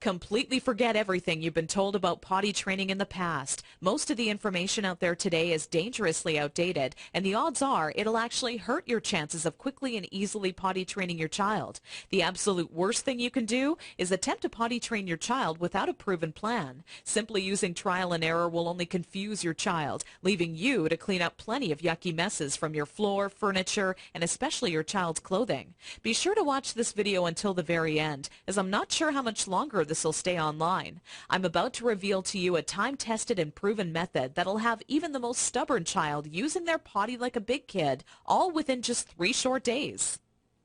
Completely forget everything you've been told about potty training in the past. Most of the information out there today is dangerously outdated, and the odds are it'll actually hurt your chances of quickly and easily potty training your child. The absolute worst thing you can do is attempt to potty train your child without a proven plan. Simply using trial and error will only confuse your child, leaving you to clean up plenty of yucky messes from your floor, furniture, and especially your child's clothing. Be sure to watch this video until the very end, as I'm not sure how much longer this will stay online. I'm about to reveal to you a time-tested and proven method that'll have even the most stubborn child using their potty like a big kid, all within just 3 short days.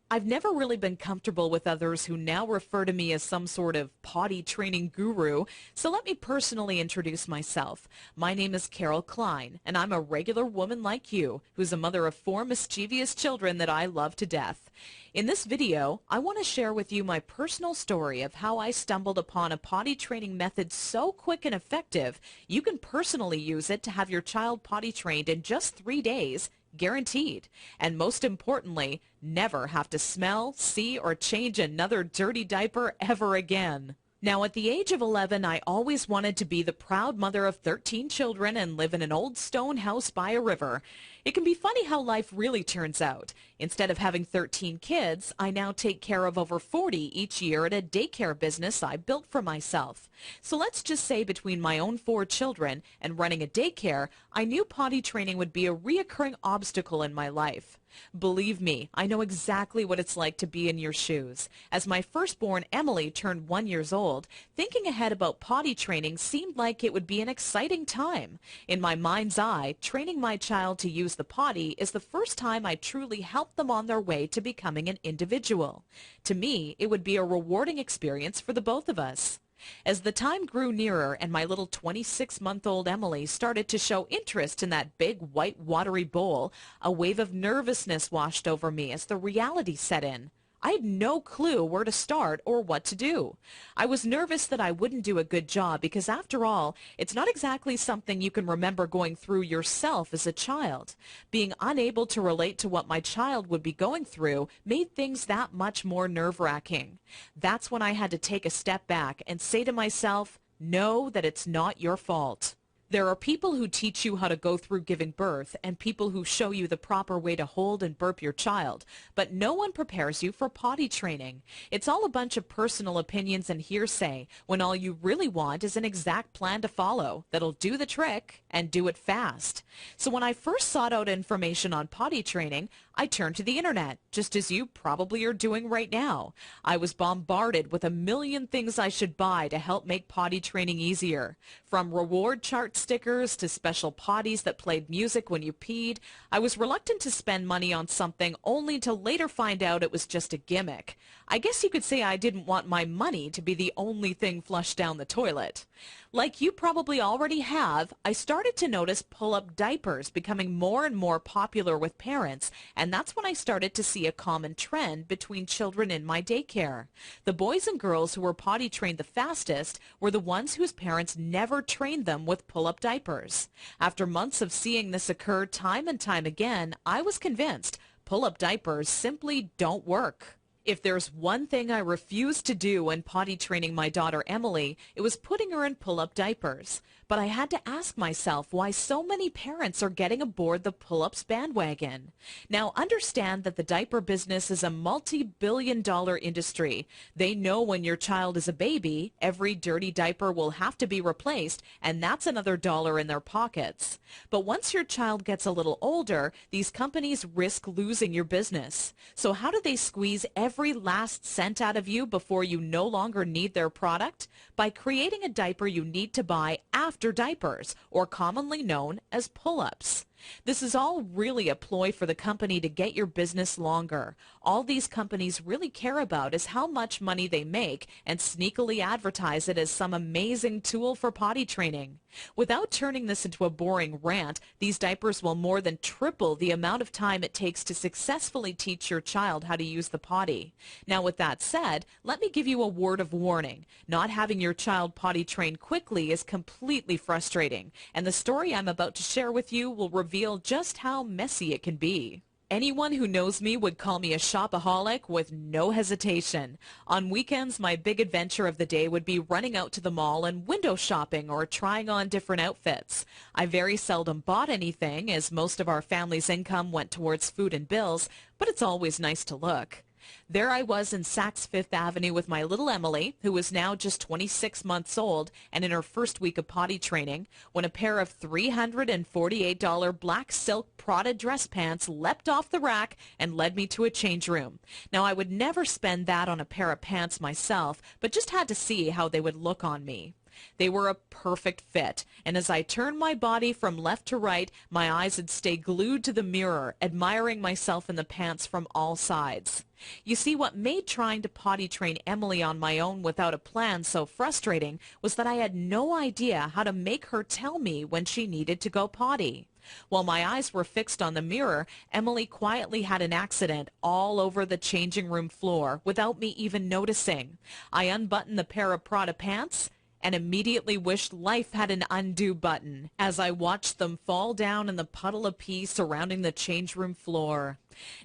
I've never really been comfortable with others who now refer to me as some sort of potty training guru, so let me personally introduce myself. My name is Carol Klein, and I'm a regular woman like you, who's a mother of 4 mischievous children that I love to death. In this video, I want to share with you my personal story of how I stumbled upon a potty training method so quick and effective, you can personally use it to have your child potty trained in just 3 days, guaranteed. And most importantly, never have to smell, see, or change another dirty diaper ever again. Now, at the age of 11, I always wanted to be the proud mother of 13 children and live in an old stone house by a river. It can be funny how life really turns out. Instead of having 13 kids, I now take care of over 40 each year at a daycare business I built for myself. So let's just say between my own 4 children and running a daycare, I knew potty training would be a reoccurring obstacle in my life. Believe me, I know exactly what it's like to be in your shoes. As my firstborn Emily turned 1 year old, thinking ahead about potty training seemed like it would be an exciting time. In my mind's eye, training my child to use the potty is the first time I truly helped them on their way to becoming an individual. To me, it would be a rewarding experience for the both of us. As the time grew nearer and my little 26-month-old Emily started to show interest in that big white watery bowl, a wave of nervousness washed over me as the reality set in. I had no clue where to start or what to do. I was nervous that I wouldn't do a good job because, after all, it's not exactly something you can remember going through yourself as a child. Being unable to relate to what my child would be going through made things that much more nerve-wracking. That's when I had to take a step back and say to myself, know that it's not your fault. There are people who teach you how to go through giving birth and people who show you the proper way to hold and burp your child, but no one prepares you for potty training. It's all a bunch of personal opinions and hearsay when all you really want is an exact plan to follow that'll do the trick and do it fast. So when I first sought out information on potty training, I turned to the internet, just as you probably are doing right now. I was bombarded with a million things I should buy to help make potty training easier. From reward chart stickers to special potties that played music when you peed, I was reluctant to spend money on something only to later find out it was just a gimmick. I guess you could say I didn't want my money to be the only thing flushed down the toilet. Like you probably already have, I started to notice pull-up diapers becoming more and more popular with parents, and that's when I started to see a common trend between children in my daycare. The boys and girls who were potty trained the fastest were the ones whose parents never trained them with pull-up diapers. After months of seeing this occur time and time again, I was convinced pull-up diapers simply don't work. If there's one thing I refused to do when potty training my daughter Emily, it was putting her in pull-up diapers. But I had to ask myself why so many parents are getting aboard the pull-ups bandwagon. Now, understand that the diaper business is a multi-billion-dollar industry. They know when your child is a baby, every dirty diaper will have to be replaced, and that's another dollar in their pockets. But once your child gets a little older, these companies risk losing your business. So how do they squeeze every last cent out of you before you no longer need their product? By creating a diaper you need to buy after diapers, or commonly known as pull-ups. This is all really a ploy for the company to get your business longer. All these companies really care about is how much money they make and sneakily advertise it as some amazing tool for potty training. Without turning this into a boring rant, these diapers will more than triple the amount of time it takes to successfully teach your child how to use the potty. Now, with that said, let me give you a word of warning. Not having your child potty trained quickly is completely frustrating, and the story I'm about to share with you will reveal just how messy it can be. Anyone who knows me would call me a shopaholic with no hesitation. On weekends, my big adventure of the day would be running out to the mall and window shopping or trying on different outfits. I very seldom bought anything, as most of our family's income went towards food and bills, but it's always nice to look. There I was in Saks Fifth Avenue with my little Emily, who was now just 26 months old and in her first week of potty training, when a pair of $348 black silk Prada dress pants leapt off the rack and led me to a change room. Now, I would never spend that on a pair of pants myself, but just had to see how they would look on me. They were a perfect fit, and as I turned my body from left to right, my eyes would stay glued to the mirror, admiring myself in the pants from all sides. You see, what made trying to potty train Emily on my own without a plan so frustrating was that I had no idea how to make her tell me when she needed to go potty. While my eyes were fixed on the mirror, Emily quietly had an accident all over the changing room floor without me even noticing. I unbuttoned the pair of Prada pants and immediately wished life had an undo button as I watched them fall down in the puddle of pee surrounding the change room floor.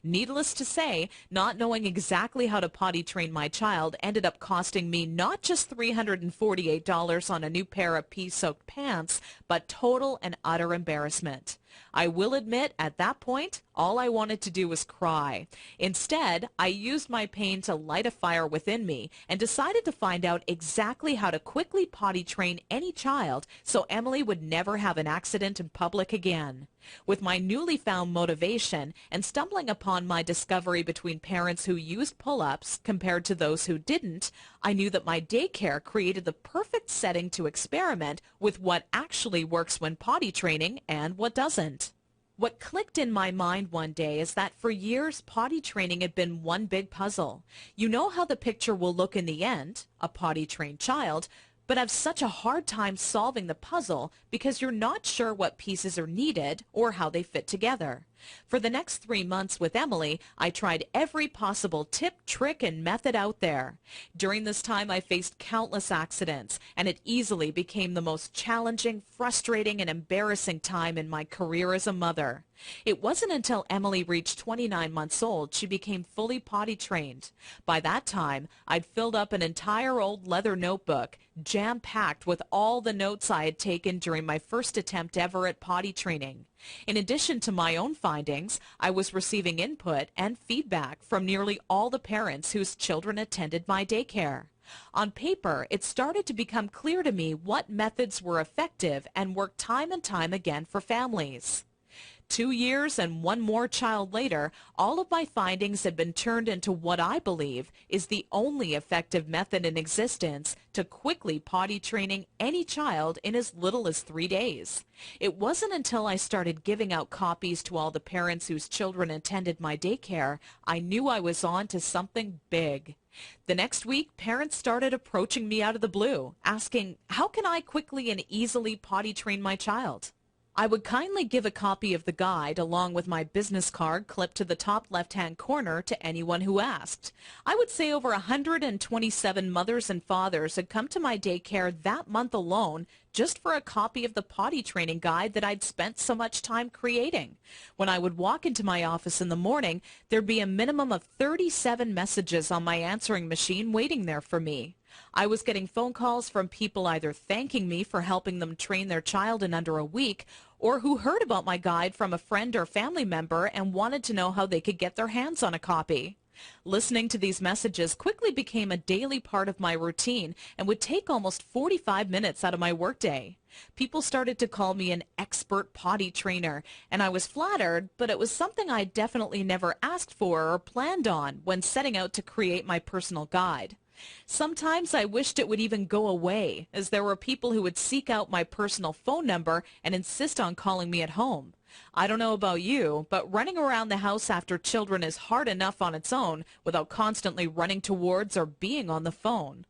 Needless to say, not knowing exactly how to potty train my child ended up costing me not just $348 on a new pair of pee-soaked pants, but total and utter embarrassment. I will admit, at that point, all I wanted to do was cry. Instead, I used my pain to light a fire within me and decided to find out exactly how to quickly potty train any child so Emily would never have an accident in public again. With my newly found motivation and stumbling upon my discovery between parents who used pull-ups compared to those who didn't, I knew that my daycare created the perfect setting to experiment with what actually works when potty training and what doesn't. What clicked in my mind one day is that for years, potty training had been one big puzzle. You know how the picture will look in the end, a potty-trained child, but have such a hard time solving the puzzle because you're not sure what pieces are needed or how they fit together. For the next 3 months with Emily, I tried every possible tip, trick, and method out there. During this time, I faced countless accidents, and it easily became the most challenging, frustrating, and embarrassing time in my career as a mother. It wasn't until Emily reached 29 months old she became fully potty trained. By that time, I'd filled up an entire old leather notebook, jam-packed with all the notes I had taken during my first attempt ever at potty training. In addition to my own findings, I was receiving input and feedback from nearly all the parents whose children attended my daycare. On paper, it started to become clear to me what methods were effective and worked time and time again for families. 2 years and one more child later, all of my findings had been turned into what I believe is the only effective method in existence to quickly potty training any child in as little as 3 days. It wasn't until I started giving out copies to all the parents whose children attended my daycare I knew I was on to something big. The next week, parents started approaching me out of the blue, asking, how can I quickly and easily potty train my child? I would kindly give a copy of the guide along with my business card clipped to the top left-hand corner to anyone who asked. I would say over 127 mothers and fathers had come to my daycare that month alone just for a copy of the potty training guide that I'd spent so much time creating. When I would walk into my office in the morning, there'd be a minimum of 37 messages on my answering machine waiting there for me. I was getting phone calls from people either thanking me for helping them train their child in under a week, or who heard about my guide from a friend or family member and wanted to know how they could get their hands on a copy. Listening to these messages quickly became a daily part of my routine and would take almost 45 minutes out of my workday. People started to call me an expert potty trainer, and I was flattered, but it was something I definitely never asked for or planned on when setting out to create my personal guide. Sometimes I wished it would even go away, as there were people who would seek out my personal phone number and insist on calling me at home. I don't know about you, but running around the house after children is hard enough on its own without constantly running towards or being on the phone.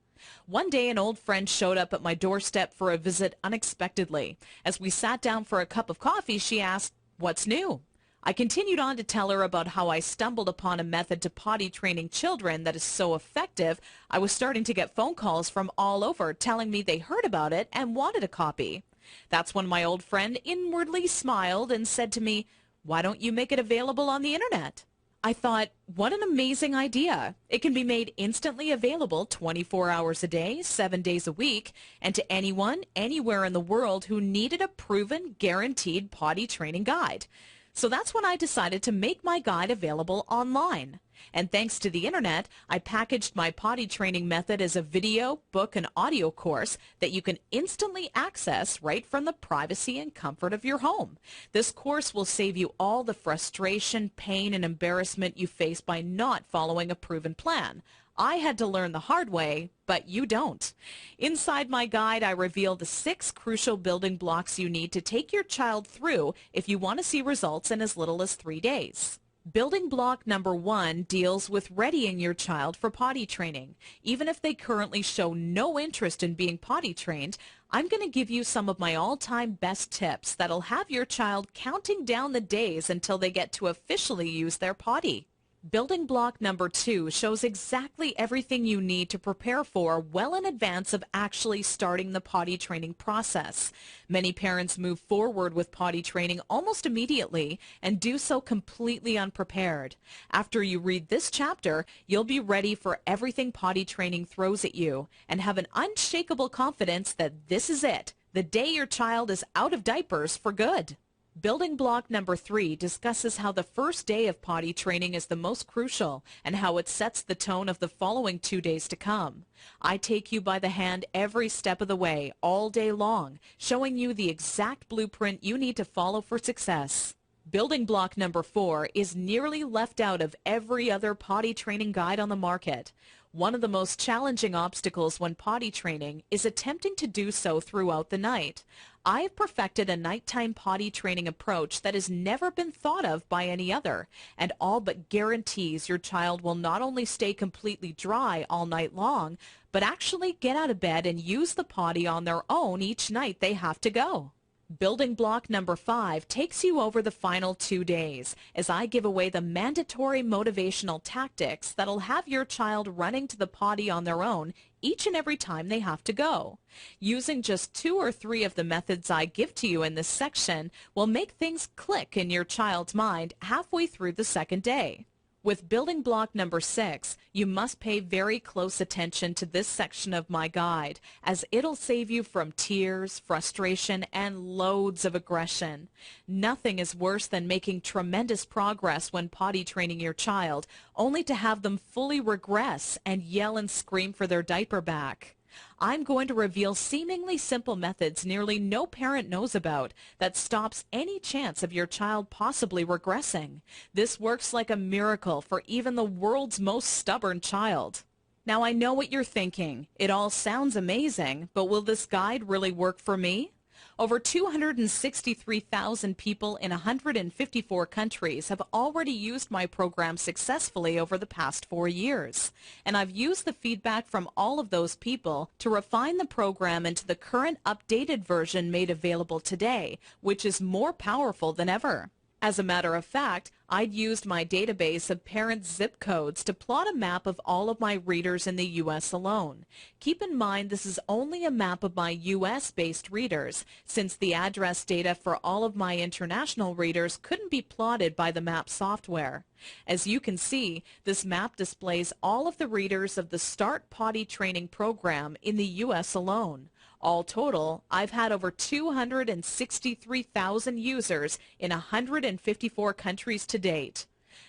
One day an old friend showed up at my doorstep for a visit unexpectedly. As we sat down for a cup of coffee, she asked, "What's new?" I continued on to tell her about how I stumbled upon a method to potty training children that is so effective, I was starting to get phone calls from all over telling me they heard about it and wanted a copy. That's when my old friend inwardly smiled and said to me, Why don't you make it available on the internet? I thought, what an amazing idea. It can be made instantly available 24 hours a day, 7 days a week, and to anyone, anywhere in the world who needed a proven, guaranteed potty training guide. So that's when I decided to make my guide available online. And thanks to the internet, I packaged my potty training method as a video, book, and audio course that you can instantly access right from the privacy and comfort of your home. This course will save you all the frustration, pain, and embarrassment you face by not following a proven plan. I had to learn the hard way, but you don't. Inside my guide, I reveal the 6 crucial building blocks you need to take your child through if you want to see results in as little as 3 days. Building block number 1 deals with readying your child for potty training. Even if they currently show no interest in being potty trained, I'm going to give you some of my all-time best tips that'll have your child counting down the days until they get to officially use their potty. Building block number 2 shows exactly everything you need to prepare for well in advance of actually starting the potty training process. Many parents move forward with potty training almost immediately and do so completely unprepared. After you read this chapter, you'll be ready for everything potty training throws at you and have an unshakable confidence that this is it, the day your child is out of diapers for good. Building block number 3 discusses how the first day of potty training is the most crucial and how it sets the tone of the following 2 days to come. I take you by the hand every step of the way, all day long, showing you the exact blueprint you need to follow for success. Building block number 4 is nearly left out of every other potty training guide on the market. One of the most challenging obstacles when potty training is attempting to do so throughout the night. I have perfected a nighttime potty training approach that has never been thought of by any other, and all but guarantees your child will not only stay completely dry all night long, but actually get out of bed and use the potty on their own each night they have to go. Building block number 5 takes you over the final 2 days as I give away the mandatory motivational tactics that'll have your child running to the potty on their own each and every time they have to go. Using just 2 or 3 of the methods I give to you in this section will make things click in your child's mind halfway through the second day. With building block number 6, you must pay very close attention to this section of my guide, as it'll save you from tears, frustration, and loads of aggression. Nothing is worse than making tremendous progress when potty training your child, only to have them fully regress and yell and scream for their diaper back. I'm going to reveal seemingly simple methods nearly no parent knows about that stops any chance of your child possibly regressing. This works like a miracle for even the world's most stubborn child. Now I know what you're thinking. It all sounds amazing, but will this guide really work for me? Over 263,000 people in 154 countries have already used my program successfully over the past 4 years. And I've used the feedback from all of those people to refine the program into the current updated version made available today, which is more powerful than ever. As a matter of fact, I'd used my database of parents' zip codes to plot a map of all of my readers in the U.S. alone. Keep in mind this is only a map of my U.S.-based readers, since the address data for all of my international readers couldn't be plotted by the map software. As you can see, this map displays all of the readers of the Start Potty Training program in the U.S. alone. All total, I've had over 263,000 users in 154 countries to date.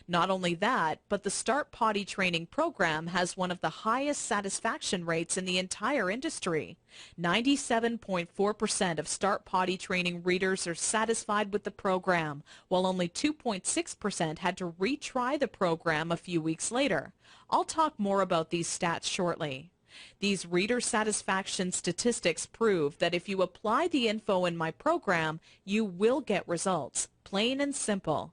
Not only that, but the Start Potty Training program has one of the highest satisfaction rates in the entire industry. 97.4% of Start Potty Training readers are satisfied with the program, while only 2.6% had to retry the program a few weeks later. I'll talk more about these stats shortly. These reader satisfaction statistics prove that if you apply the info in my program, you will get results, plain and simple.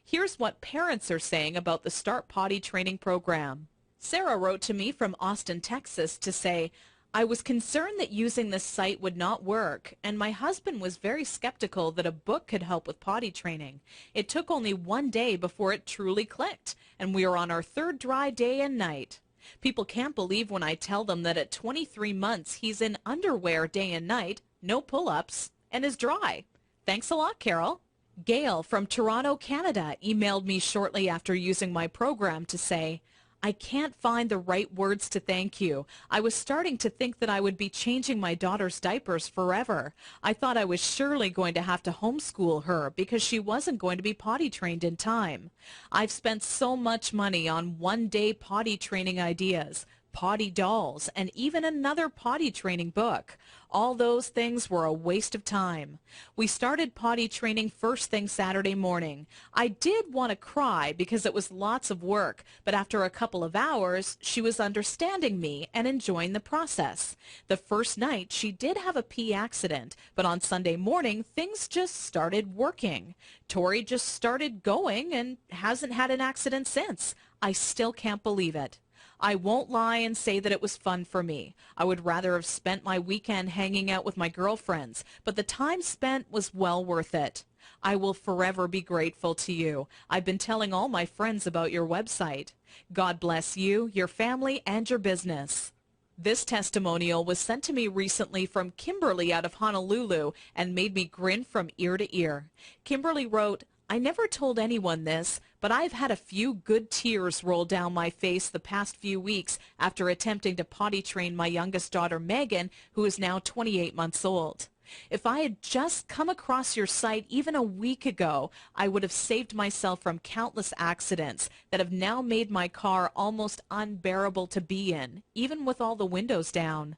Here's what parents are saying about the Start Potty Training program. Sarah wrote to me from Austin, Texas to say, I was concerned that using this site would not work, and my husband was very skeptical that a book could help with potty training. It took only 1 day before it truly clicked, and we are on our 3rd dry day and night. People can't believe when I tell them that at 23 months he's in underwear day and night, no pull-ups, and is dry. Thanks a lot, Carol. Gail from Toronto, Canada emailed me shortly after using my program to say, I can't find the right words to thank you. I was starting to think that I would be changing my daughter's diapers forever. I thought I was surely going to have to homeschool her because she wasn't going to be potty trained in time. I've spent so much money on one-day potty training ideas, potty dolls, and even another potty training book. All those things were a waste of time. We started potty training first thing Saturday morning. I did want to cry because it was lots of work, but after a couple of hours, she was understanding me and enjoying the process. The first night, she did have a pee accident, but on Sunday morning, things just started working. Tori just started going and hasn't had an accident since. I still can't believe it. I won't lie and say that it was fun for me. I would rather have spent my weekend hanging out with my girlfriends, but the time spent was well worth it. I will forever be grateful to you. I've been telling all my friends about your website. God bless you, your family, and your business. This testimonial was sent to me recently from Kimberly out of Honolulu and made me grin from ear to ear. Kimberly wrote, I never told anyone this, but I've had a few good tears roll down my face the past few weeks after attempting to potty train my youngest daughter, Megan, who is now 28 months old. If I had just come across your site even a week ago, I would have saved myself from countless accidents that have now made my car almost unbearable to be in, even with all the windows down.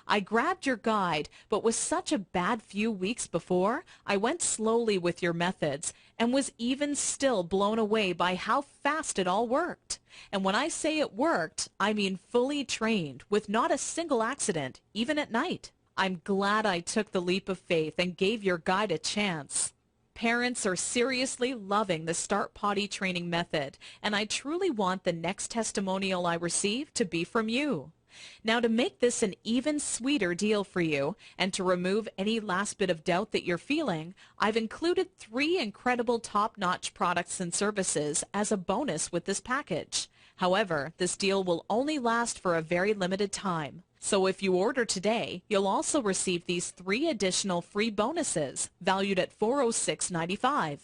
I grabbed your guide, but with such a bad few weeks before, I went slowly with your methods and was even still blown away by how fast it all worked. And when I say it worked, I mean fully trained, with not a single accident, even at night. I'm glad I took the leap of faith and gave your guide a chance. Parents are seriously loving the Start Potty training method, and I truly want the next testimonial I receive to be from you. Now, to make this an even sweeter deal for you and to remove any last bit of doubt that you're feeling, I've included 3 incredible top-notch products and services as a bonus with this package. However, this deal will only last for a very limited time. So if you order today, you'll also receive these 3 additional free bonuses valued at $406.95.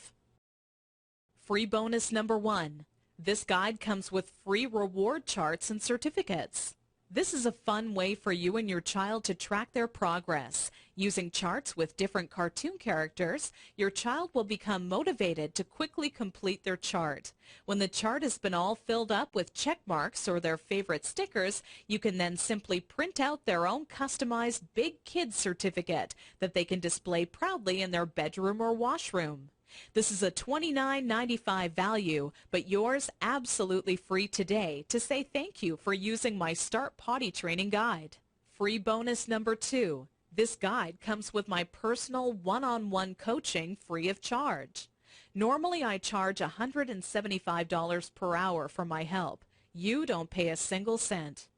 Free bonus number 1. This guide comes with free reward charts and certificates. This is a fun way for you and your child to track their progress. Using charts with different cartoon characters, your child will become motivated to quickly complete their chart. When the chart has been all filled up with check marks or their favorite stickers, you can then simply print out their own customized Big Kids certificate that they can display proudly in their bedroom or washroom. This is a $29.95 value, but yours absolutely free today to say thank you for using my Start Potty Training Guide. Free bonus number 2. This guide comes with my personal one-on-one coaching free of charge. Normally I charge $175 per hour for my help. You don't pay a single cent.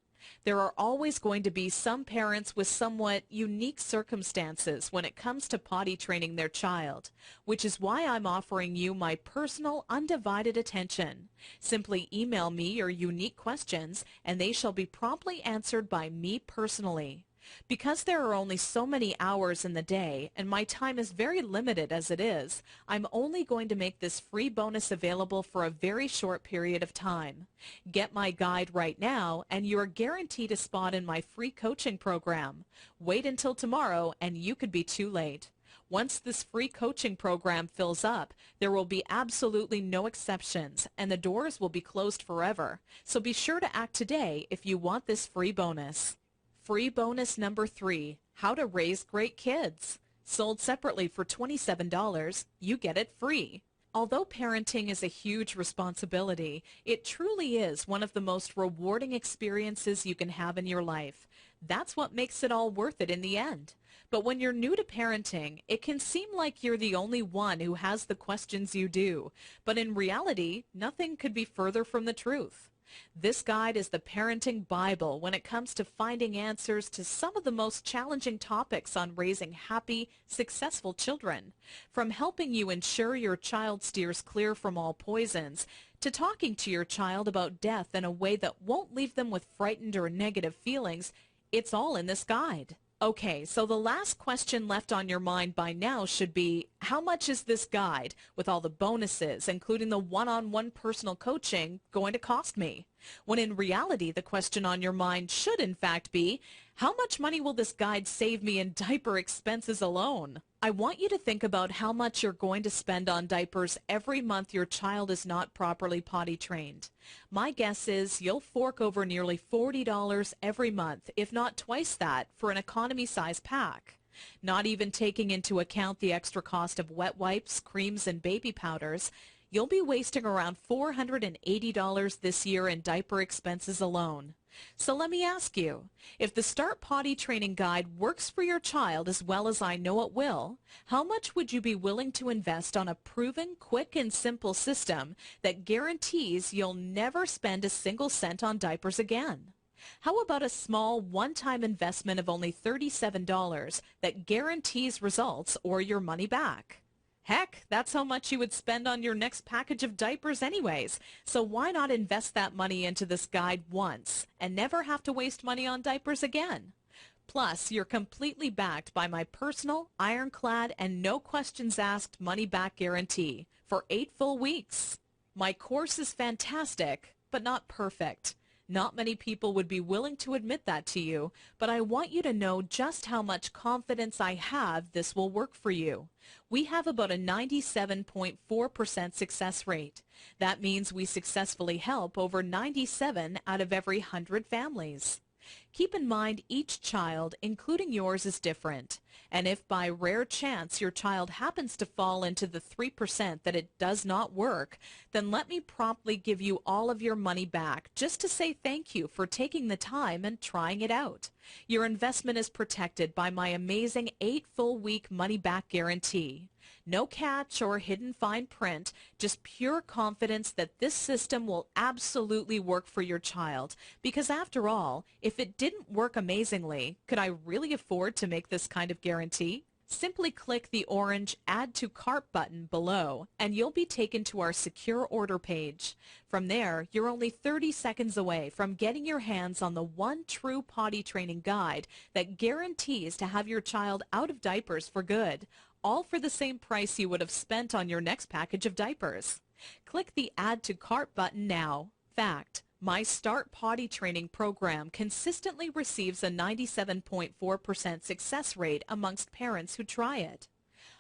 There are always going to be some parents with somewhat unique circumstances when it comes to potty training their child, which is why I'm offering you my personal undivided attention. Simply email me your unique questions and they shall be promptly answered by me personally. Because there are only so many hours in the day and my time is very limited as it is, I'm only going to make this free bonus available for a very short period of time. Get my guide right now and you're guaranteed a spot in my free coaching program. Wait until tomorrow and you could be too late. Once this free coaching program fills up, there will be absolutely no exceptions and the doors will be closed forever. So be sure to act today if you want this free bonus. Free bonus number 3, How to Raise Great Kids. Sold separately for $27, you get it free. Although parenting is a huge responsibility, it truly is one of the most rewarding experiences you can have in your life. That's what makes it all worth it in the end. But when you're new to parenting, it can seem like you're the only one who has the questions you do. But in reality, nothing could be further from the truth. This guide is the parenting Bible when it comes to finding answers to some of the most challenging topics on raising happy, successful children. From helping you ensure your child steers clear from all poisons, to talking to your child about death in a way that won't leave them with frightened or negative feelings, it's all in this guide. Okay, so the last question left on your mind by now should be, how much is this guide, with all the bonuses, including the one-on-one personal coaching, going to cost me? When in reality, the question on your mind should in fact be, how much money will this guide save me in diaper expenses alone? I want you to think about how much you're going to spend on diapers every month your child is not properly potty trained. My guess is you'll fork over nearly $40 every month, if not twice that, for an economy-size pack. Not even taking into account the extra cost of wet wipes, creams, and baby powders, you'll be wasting around $480 this year in diaper expenses alone. So let me ask you, if the Start Potty Training Guide works for your child as well as I know it will, how much would you be willing to invest on a proven, quick, and simple system that guarantees you'll never spend a single cent on diapers again? How about a small one-time investment of only $37 that guarantees results or your money back? Heck, that's how much you would spend on your next package of diapers anyways. So why not invest that money into this guide once and never have to waste money on diapers again? Plus, you're completely backed by my personal, ironclad, and no questions asked money-back guarantee for 8 full weeks. My course is fantastic, but not perfect. Not many people would be willing to admit that to you, but I want you to know just how much confidence I have this will work for you. We have about a 97.4% success rate. That means we successfully help over 97 out of every 100 families. Keep in mind each child, including yours, is different. And if by rare chance your child happens to fall into the 3% that it does not work, then let me promptly give you all of your money back just to say thank you for taking the time and trying it out. Your investment is protected by my amazing 8 full week money back guarantee. No catch or hidden fine print, just pure confidence that this system will absolutely work for your child. Because after all, if it didn't work amazingly, could I really afford to make this kind of guarantee? Simply click the orange Add to Cart button below and you'll be taken to our secure order page. From there, you're only 30 seconds away from getting your hands on the one true potty training guide that guarantees to have your child out of diapers for good, all for the same price you would have spent on your next package of diapers. Click the Add to Cart button now. Fact: my Start Potty Training program consistently receives a 97.4% success rate amongst parents who try it.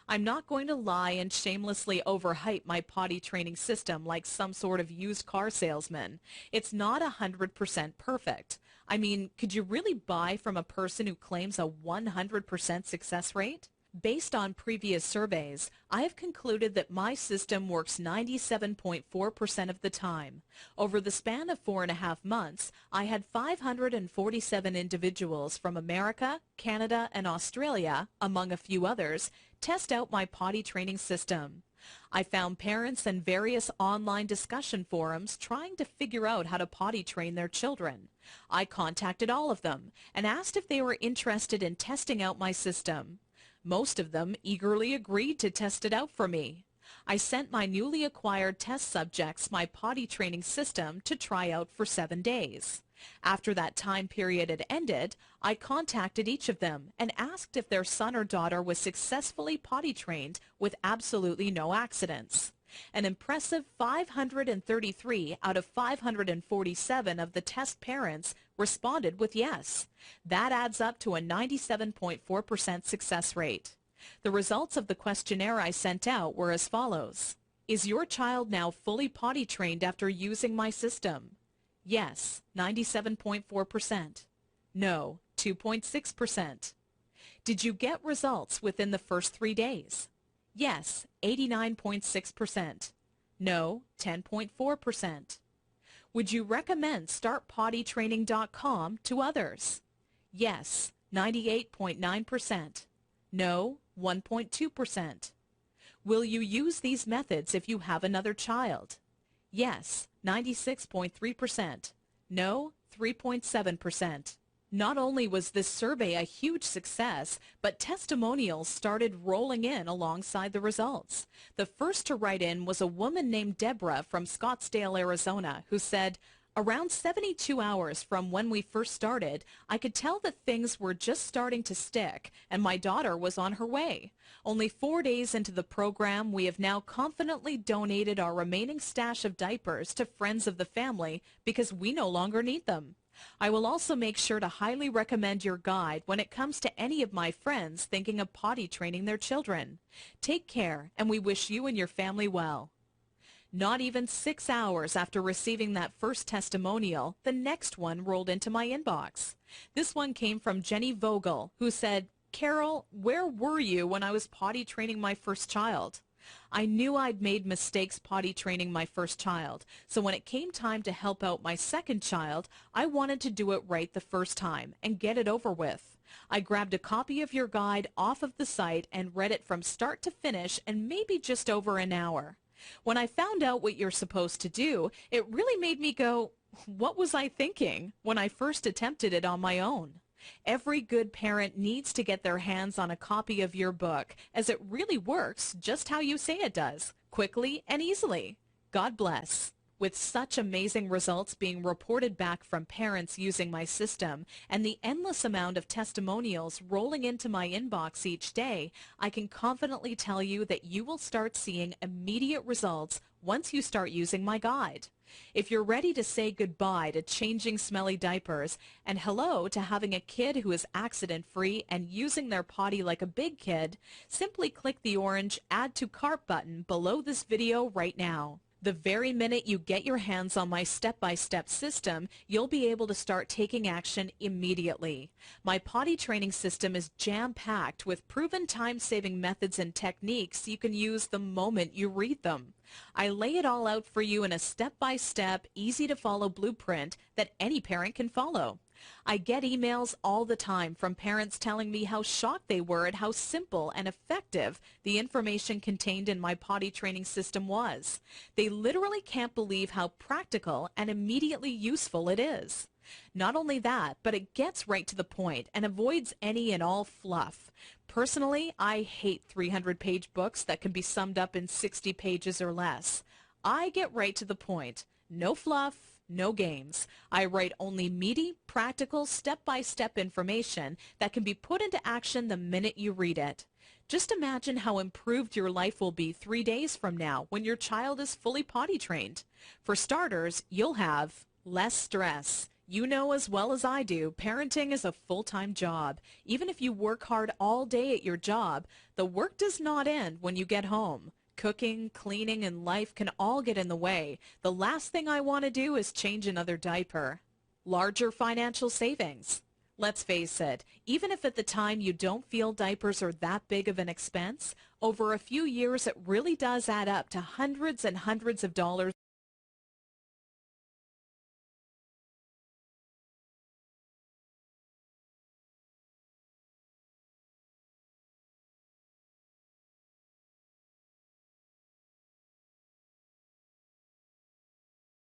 I'm not going to lie and shamelessly overhype my potty training system like some sort of used car salesman. It's not 100% perfect. I mean, could you really buy from a person who claims a 100% success rate? Based on previous surveys, I have concluded that my system works 97.4% of the time. Over the span of 4.5 months, I had 547 individuals from America, Canada, and Australia, among a few others, test out my potty training system. I found parents in various online discussion forums trying to figure out how to potty train their children. I contacted all of them and asked if they were interested in testing out my system. Most of them eagerly agreed to test it out for me. I sent my newly acquired test subjects my potty training system to try out for 7 days. After that time period had ended, I contacted each of them and asked if their son or daughter was successfully potty trained with absolutely no accidents. An impressive 533 out of 547 of the test parents responded with yes. That adds up to a 97.4% success rate. The results of the questionnaire I sent out were as follows. Is your child now fully potty trained after using my system? Yes, 97.4%. No, 2.6%. Did you get results within the first 3 days? Yes, 89.6%. No, 10.4%. Would you recommend StartPottyTraining.com to others? Yes, 98.9%. No, 1.2%. Will you use these methods if you have another child? Yes, 96.3%. No, 3.7%. Not only was this survey a huge success, but testimonials started rolling in alongside the results. The first to write in was a woman named Deborah from Scottsdale, Arizona, who said, Around 72 hours from when we first started, I could tell that things were just starting to stick, and my daughter was on her way. Only 4 days into the program, we have now confidently donated our remaining stash of diapers to friends of the family because we no longer need them. I will also make sure to highly recommend your guide when it comes to any of my friends thinking of potty training their children. Take care, and we wish you and your family well. Not even 6 hours after receiving that first testimonial, the next one rolled into my inbox. This one came from Jenny Vogel, who said, "Carol, where were you when I was potty training my first child? I knew I'd made mistakes potty training my first child, so when it came time to help out my second child, I wanted to do it right the first time and get it over with. I grabbed a copy of your guide off of the site and read it from start to finish in maybe just over an hour. When I found out what you're supposed to do, it really made me go, what was I thinking when I first attempted it on my own? Every good parent needs to get their hands on a copy of your book, as it really works just how you say it does, quickly and easily. God bless." With such amazing results being reported back from parents using my system and the endless amount of testimonials rolling into my inbox each day, I can confidently tell you that you will start seeing immediate results once you start using my guide. If you're ready to say goodbye to changing smelly diapers and hello to having a kid who is accident-free and using their potty like a big kid, simply click the orange Add to Cart button below this video right now. The very minute you get your hands on my step-by-step system, you'll be able to start taking action immediately. My potty training system is jam-packed with proven time-saving methods and techniques you can use the moment you read them. I lay it all out for you in a step-by-step, easy-to-follow blueprint that any parent can follow. I get emails all the time from parents telling me how shocked they were at how simple and effective the information contained in my potty training system was. They literally can't believe how practical and immediately useful it is. Not only that, but it gets right to the point and avoids any and all fluff. Personally, I hate 300-page books that can be summed up in 60 pages or less. I get right to the point. No fluff. No games. I write only meaty, practical, step-by-step information that can be put into action the minute you read it. Just imagine how improved your life will be 3 days from now when your child is fully potty trained. For starters, you'll have less stress. You know as well as I do, parenting is a full-time job. Even if you work hard all day at your job, the work does not end when you get home. Cooking, cleaning, and life can all get in the way. The last thing I want to do is change another diaper. Larger financial savings. Let's face it, even if at the time you don't feel diapers are that big of an expense, over a few years it really does add up to hundreds and hundreds of dollars